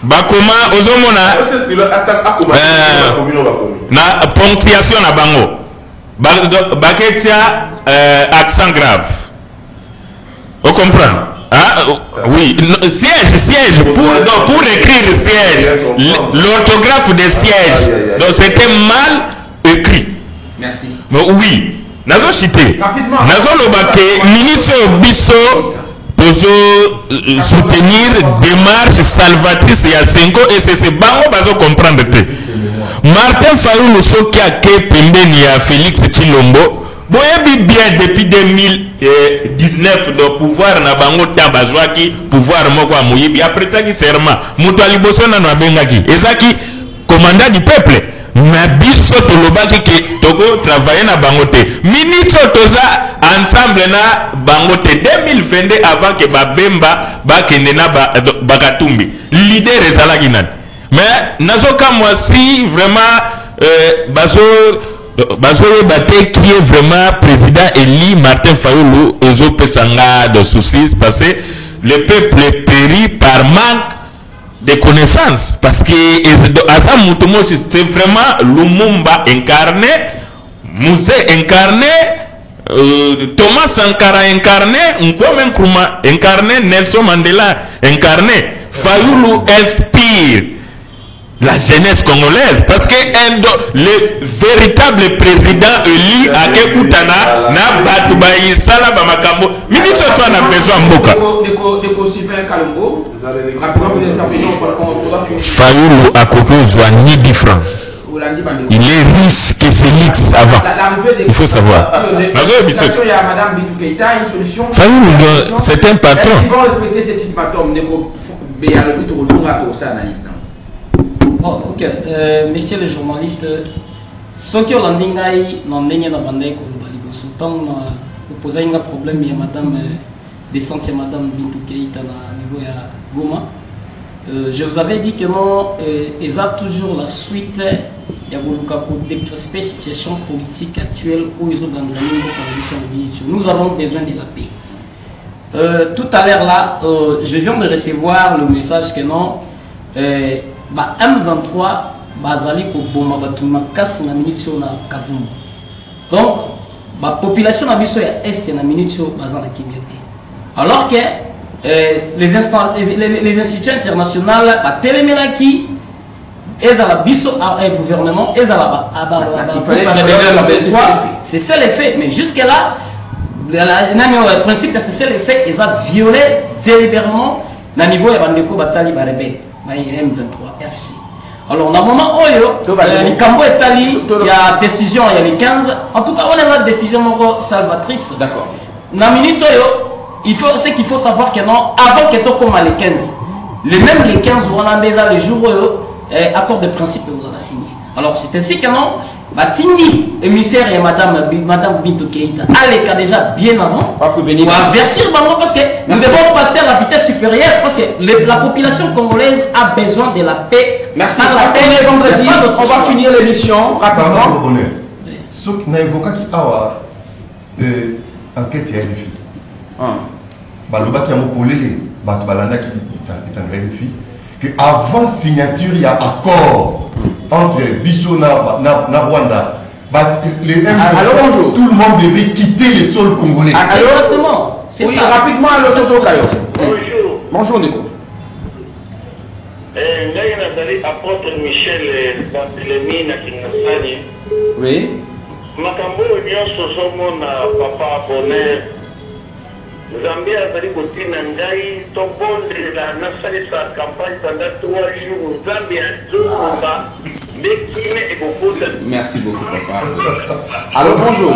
D: bakoma ozomona na ponctuation na bango baketia accent grave. On comprend? Ah, oui, siège, pour écrire siège, l'orthographe des sièges, donc c'était mal écrit.
B: Merci.
D: Mais oui, nazo chité, nazo lobake, ministre Bisso, pour soutenir démarche salvatrice il y a 5 ans et c'est bango bazo comprendre. Martin Fayoulou soki ake pembeni ya Félix Tshilombo. Boyebi bien depuis 2019 le pouvoir na bango tia bazwaki pouvoir moko a moyebi après taki serment mutu aliboso na bengaki ezaki commandant du peuple na biso tolobaki ke toko travailler na bango te ministre toza ensemble na bango te 2022 avant que babemba bakende na bakatumbi leader ezalaki nani mais nazoka moi si vraiment Bazoé Baté qui est vraiment président élu Martin Fayoulou et Pesanga de soucis parce que le peuple périt par manque de connaissances parce que c'est vraiment Lumumba incarné, Mouzé incarné, Thomas Sankara incarné, Nkwame Nkrumah incarné, Nelson Mandela incarné. Fayoulou inspire la jeunesse congolaise. Parce que le véritable président élu à Kekutana n'a pas de sala bamakambo. Ministre, toi, on a besoin de Mboka. Fayoulou a coupé ni 10 francs. Il est riche que Félix avant. Il faut savoir. Fayoulou, c'est un patron.
B: Ils vont respecter ce type de patron.
A: Bon, ok. Messieurs les journalistes, ce qui est en Ndingaï, dans Ndingaï, dans Bandai, nous posons un problème. Il y a madame descente, madame Bintou Keïta au niveau de Goma. Je vous avais dit que non, ils ont toujours la suite. Il y a des situations politiques actuelles où ils ont gangréné nous avons besoin de la paix. Tout à l'heure là, je viens de recevoir le message que non. M23 bazali ko boma batuma kasi na minitio na Kavumu. Donc la population na biso ya est na minitio bazana kimete. Alors que les institutions internationales ba telemelaki ezala biso gouvernement ezala c'est ça l'effet, mais jusque là le principe c'est ça l'effet, ils ont violé délibérément na niveau ya bandeko batali ba rebelle M23 FC. Alors normalement les Cambo Etali, il y a décision il y a les 15. En tout cas on a la décision salvatrice.
B: D'accord.
A: Na minute il faut ce qu'il faut savoir que non avant que to comme les 15. Les mêmes les 15 on a déjà les jours accord de principe on a signé. Alors c'est ainsi que non Batindi, émissaire et madame Bintou Keïta, allez déjà bien avant pour avertir parce que nous devons passer à la vitesse supérieure parce que la population congolaise a besoin de la paix.
B: Merci. Vendredi, on va finir l'émission rapidement.
C: Ce qui n'a évoqué qui a enquête et RFI. Baloba qui a polélé, Balanda qui est en RFI, que avant signature il y a accord entre Bissona et Rwanda.
B: Alors bonjour.
C: Tout le monde devrait quitter les sols congolais.
A: Exactement.
B: Oui, ça. Rapidement, bonjour.
F: Bonjour.
B: Bonjour Nico.
F: Apôtre Michel Barthélemy na Kinasani.
B: Oui.
F: Makambo nyonso zomona papa bonheur. Zambia azali kotina ngai tobondela nasalisa campagne pendant 3 jours. Zambia zokomba mbekine ekokota.
B: Merci beaucoup papa. Alors bonjour.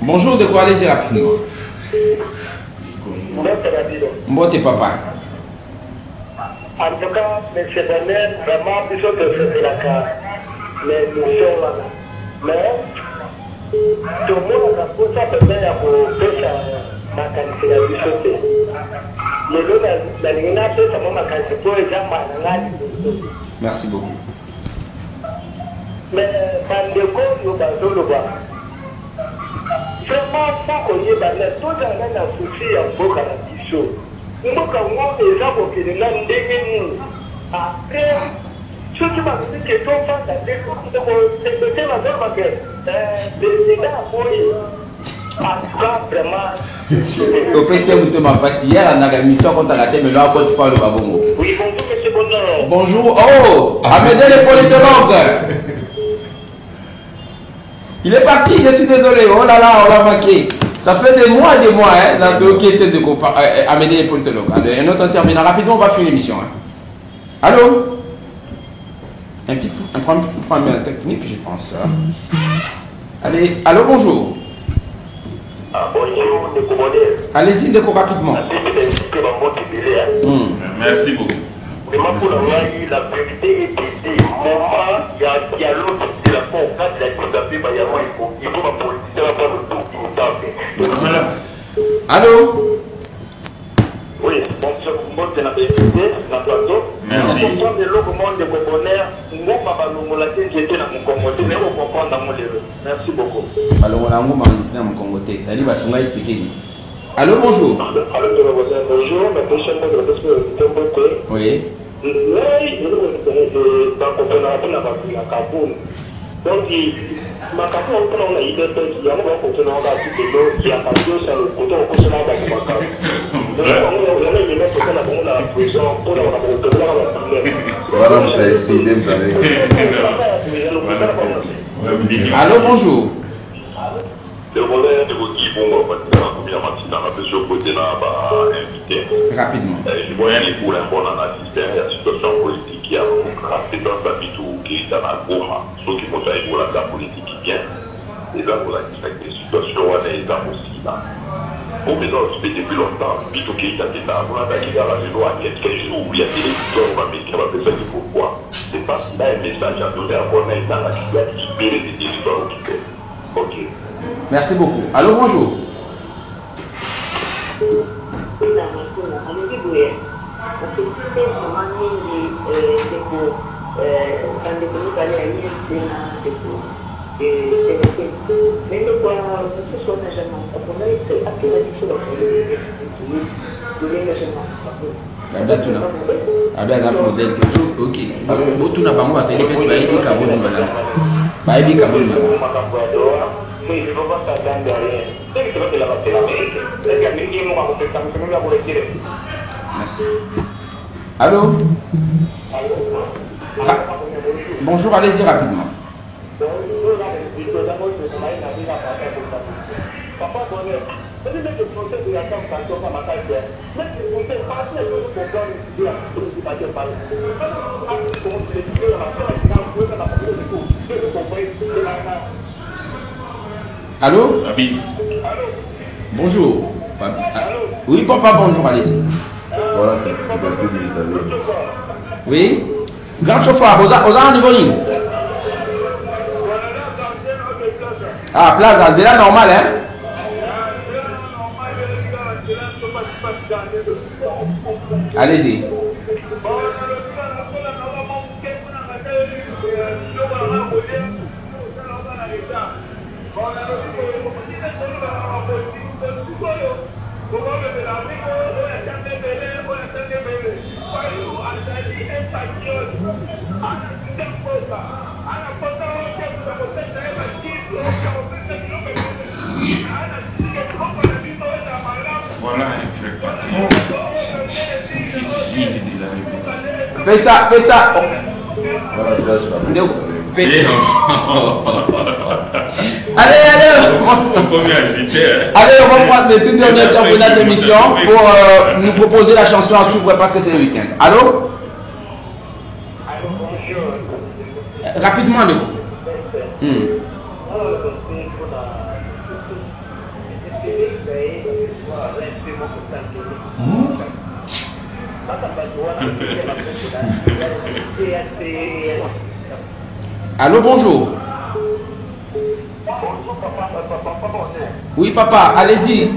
B: Bonjour, de quoi allez-y rapidement. Mbote papa.
F: En tout cas, M. Bonnet, vraiment, il faut que c'est la carte. Mais nous sommes là. Mais, tout le monde a pour ça, peut faire ma qualité de la société. Le lot de la ligne, c'est ma qualité pour les gens malades.
B: Merci beaucoup.
F: Mais, quand le corps, nous allons le voir. Vraiment, pas qu'on y ait tout le monde a souci un peu à la bichot. Nous avons des gens qui sont là, après, ceux qui m'ont dit que tout le monde a dit que c'était la même chose. Les États ont vraiment.
B: Au PC, vous m'avez passé hier, on a une mission contre la thème, mais là, on ne parle pas bon.
F: Oui, bonjour, monsieur Bonheur.
B: Bonjour. Oh, amenez les politologues. Il est parti, je suis désolé. Oh là là, on l'a manqué. Ça fait des mois, hein, la qui était de amener les politologues. Alors, un autre intervenant rapidement, on va finir l'émission. Hein. Allô? Un problème technique, je pense. Allez, allô, bonjour.
F: Bonjour, Nico Bonnet.
B: Allez-y, Nico, rapidement.
D: Merci beaucoup.
F: Vraiment, pour la vérité est dit, moment, il y a l'autre de la peau, quand il a dit que il faut ma politique, il va pas le tour qui nous tape.
B: Allô?
F: Oui, bonsoir, moi, c'est la vérité, la plateau.
D: Merci.
F: Si on est là, au monde de bonheur, moi, ma j'étais dans mon Congoté, mais on comprend dans mon livre. Merci beaucoup.
B: Alors, on a un moment dans mon Congoté. T'as dit, bah, son gars, il s'est dit. Allô, bonjour.
F: Allô, bonjour, ma question est de Congoté.
B: Oui.
F: Oui, dans le coopératif, la Kaboul. Donc,
B: Allô, bonjour. Rapidement.
G: Et là, pour la situation, on est dans aussi là. Pour mes autres, depuis longtemps, plutôt qu'il y a des gens qui ont la joie, il y a quelques jours où il y a des électeurs, on va mettre ça pourquoi. C'est parce qu'il a un message à donner à Corneille dans la qui a libéré des territoires occupés. Ok.
B: Merci beaucoup. Allô, bonjour. Modèle quelque chose, ok. Tout n'a pas moi télé parce que il est carbone malade. Bah il est carbone malade. Merci. Allô. Ah. Bonjour, allez-y rapidement. Allô? Bonjour. Oui, papa, bonjour, allez-y.
C: Voilà, c'est un peu de l'italien.
B: Oui? Grand chauffeur, aux a niveau ligne. Ah, Plaza, c'est là normal, hein? Allez-y.
D: Voilà, il fait partie du fils libre de la République.
B: Fais ça.
C: Voilà, c'est là que je
B: Allez, on va prendre le tout dernier championnat d'émission pour nous proposer la chanson à suivre parce que c'est le week-end. Allô? Rapidement, nous. Allô, bonjour. Oui, papa, allez-y.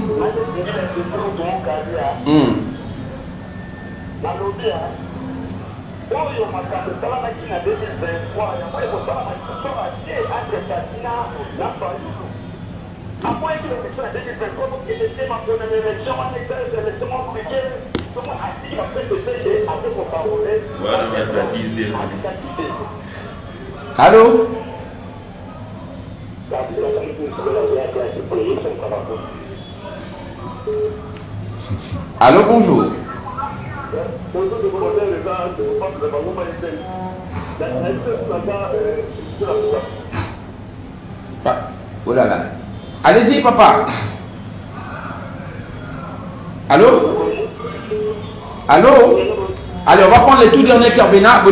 B: Allô? Allô, bonjour. Oh là là. Allez-y, papa. Allô? Allô? Allez, on va prendre les tout derniers Kerbena.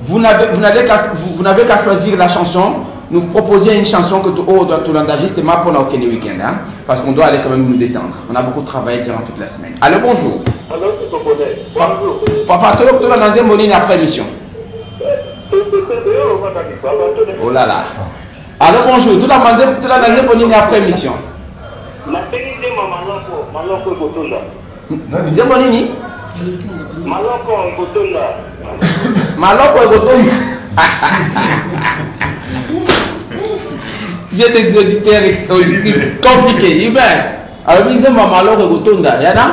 B: Vous n'avez qu'à choisir la chanson. Nous proposer une chanson que tout l'engagiste est pour le week-end. Hein, parce qu'on doit aller quand même nous détendre. On a beaucoup travaillé durant toute la semaine. Allô, bonjour. Papa, tu as dans un bonine après mission. Oh là là. Allô, bonjour. Tu as dans un bonine après mission. Maloko Gotonda. J'ai des auditeurs compliqués. Alors, ils ont Maloko Gotonda. Yana?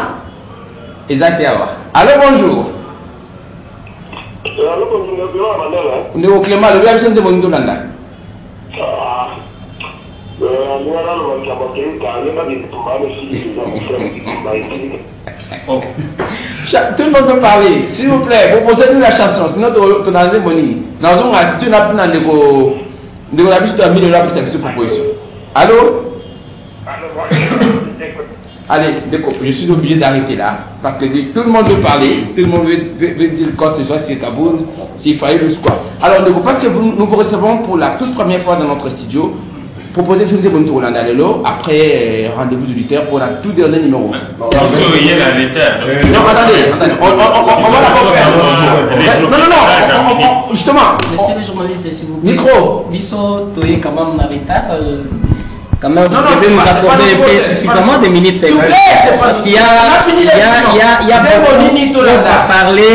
B: Exactement. Allô, bonjour. Nous au Clément, le bien de mon Dolanda. Tout le monde peut parler. S'il vous plaît, vous posez-nous la chanson. Sinon, tu n'as pas boni. Nous avons tu n'as pas de la vie de la million pour cette proposition. Allô? Allez, je suis obligé d'arrêter là. Parce que tout le monde veut parler. Tout le monde veut dire quand ce soit si c'est Kaboul, s'il fallait le squat. Alors, parce que nous vous recevons pour la toute première fois dans notre studio. Proposez de faire un tour après rendez-vous d'auditeurs pour la tout dernier numéro.
D: Non,
B: attendez, on va la refaire. Non, justement.
A: Monsieur le journaliste, s'il vous plaît.
B: Micro.
A: Bisso, tu es quand même en retard. Quand même, vous
B: non,
A: devez nous accorder suffisamment de minutes.
B: S'il vous plaît,
A: parce qu'il y a beaucoup à parler.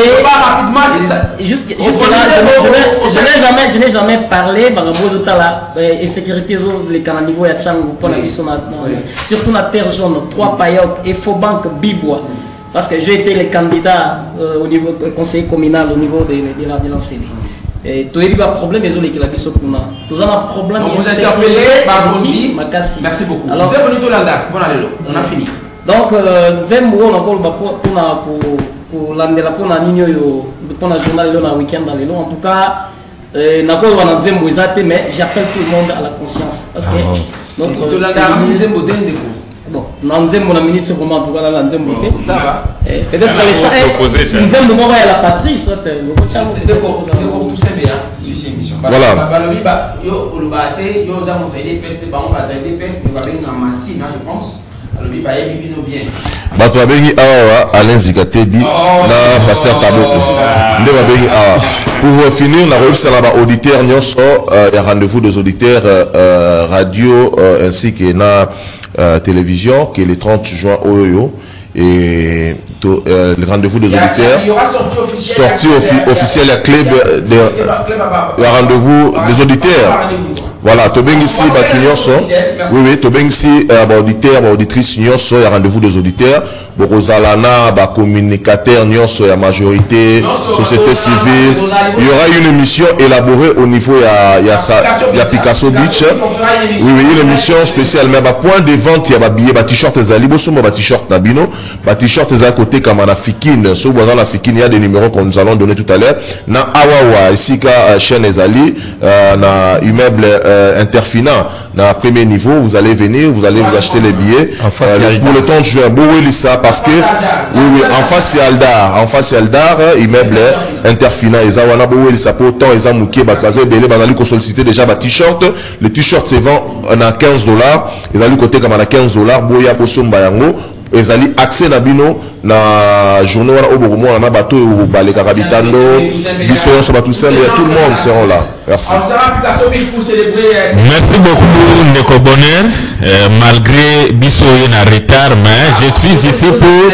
A: Jusque là, je n'ai jamais parlé de la sécurité les cananivo ya Tchangou pour la mission surtout la terre jaune, 3 payotes et Faubank Bibois. Parce que j'ai été le candidat au niveau conseiller communal au niveau de la CD. Tu as eu un problème, mais tu as un problème.
B: Vous interpellez par Rosie. Merci beaucoup. Alors, on a fini.
A: Donc, nous avons encore pour la journal le week-end dans les en tout cas, mais j'appelle tout le monde à la conscience. Parce que notre bon, nous ministre vraiment en tout cas là, ça va. Peut-être que nous avons la patrie, soit
E: voilà. Alain Zikatebi, la pasteur Kaboko. Pour finir, la revue c'est auditeur, il y a rendez-vous des auditeurs radio ainsi que na télévision qui est le 30 juin au Oyo. Et le rendez-vous des auditeurs,
B: il y aura sortie
E: officielle à club le rendez-vous des auditeurs. Voilà, tu bien ici, oui, tu bien ici, auditeur, auditrice, il y a rendez-vous des auditeurs, Borozalana, communicateur, il y a majorité, société civile. Il y aura une émission élaborée au niveau, il y a Picasso Beach. Oui, une émission spéciale, mais point de vente, il y a des billets, des t-shirts, des t-shirts Nabino, des t-shirts à côté comme à la Fikine, sur la Fikine, il y a des numéros que nous allons donner tout à l'heure. Na Awawa, ici, chaîne Ezali, na immeuble Interfina, dans le premier niveau, vous allez venir, vous allez vous acheter les billets pour le temps de juin. Lisa, parce que oui, en face c'est Aldar, immeuble Interfina, et Zawana Lisa pour autant, ils ont mouké, solliciter déjà des t-shirts. Le t-shirt se vend à 15 $. Ils allaient côté comme à 15 $. Boya Bosom Bayango. Ils allaient accès na la journée au Bourgomo, on a bateau au Balé Carabitano, Bissoyon Sabatou tout le monde seront là. Merci.
D: Merci beaucoup, Neko Bonheur. Malgré Bissoyon en retard, mais je suis ici pour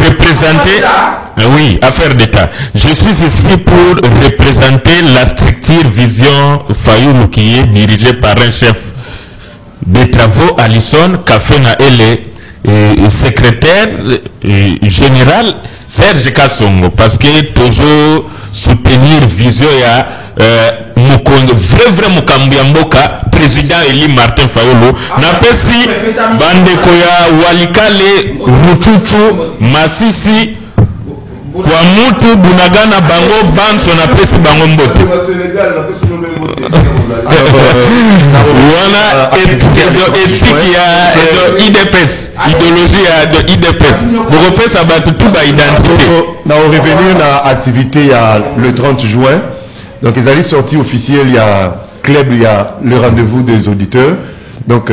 D: représenter. Oui, affaire d'État. Je suis ici pour représenter la structure Vision Fayoulou qui est dirigée par un chef des travaux, Alison Kafena Ele. Secrétaire général Serge Kassongo, parce que toujours soutenir vision ya Mukonde vrai Mukambiamboka président Eli Martin Fayolo na pesi bandeko ya Walikale Ruchuchu Masisi kwa mutu bunagana bango banso na pesi bango mbote wana éthique ya IDPS idéologie ya IDPS bokopesa bato tout ba identité
C: na revenir na activité ya le 30 juin donc ils allaient sortir officiel il y a club il y a le rendez-vous des auditeurs donc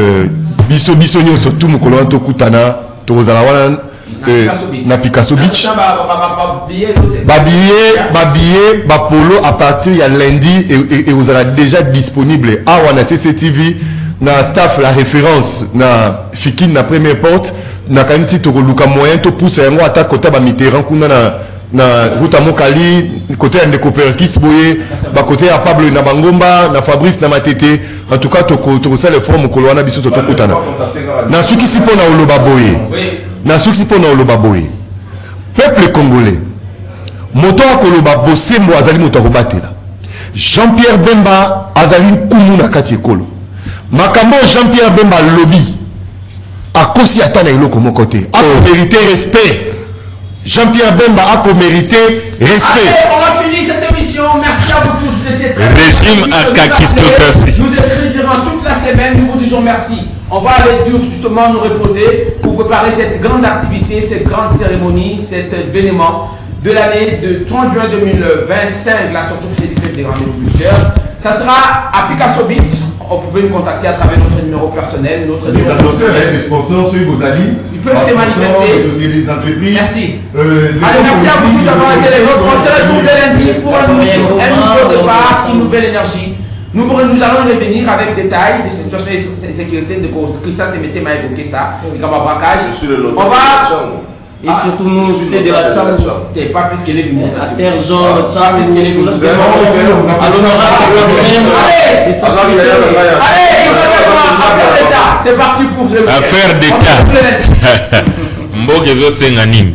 C: biso nyonso tout mokolo to kutana to kozala wana na Picasso Beach ba polo à partir il y a lundi et vous allez déjà disponible à wana CCTV na staff la référence na Fikine na première porte na kaniti to luka moyen to pousser yango ata kota ba Mitterrand kuna na route Mokali côté ya Ndeko Perkis boye ba côté ya Pablo na Bangomba na Fabrice na Matete en tout cas to ça le forme ko wana biso to kutana na suki sipo na oloba boye na suki pona oloba boye peuple congolais moto akoloba bosembo azali moto akobatela Jean-Pierre Bemba azali nkumu na kati ekolo
H: Makambo Jean-Pierre Bemba lobby. A kosi atana iloko mon côté. A mérité respect. Jean-Pierre Bemba a mérité respect.
B: Allez, on a fini cette émission. Merci à vous tous. Vous étiez très
D: régime à kakistocratie.
B: Nous écrivons durant toute la semaine. Nous vous disons merci. On va aller justement nous reposer pour préparer cette grande activité, cette grande cérémonie, cet événement de l'année de 30 juin 2025, la sortie officielle des grands évolueurs. Ça sera à Picasso Beat. On pouvait nous contacter à travers notre numéro personnel, notre
C: les annonceurs, les sponsors, ceux vos alliés,
B: ils peuvent se manifester.
C: Les sociétés, les entreprises.
B: Merci.
C: Allez,
B: merci à vous tous d'avoir été les autres. On se retrouve dès lundi pour un nouveau départ, une nouvelle énergie. Nous allons revenir avec détails des situations de sécurité de Christian Temete m'a évoqué ça, du braquage. On va.
A: Et surtout nous, c'est de la chambre.
B: T'es pas plus qu'elle est venue.
A: À terre jaune, chambre,
B: plus qu'elle est venue.
A: allez,
B: c'est parti pour
D: affaire d'État. Mboge veut s'enganim.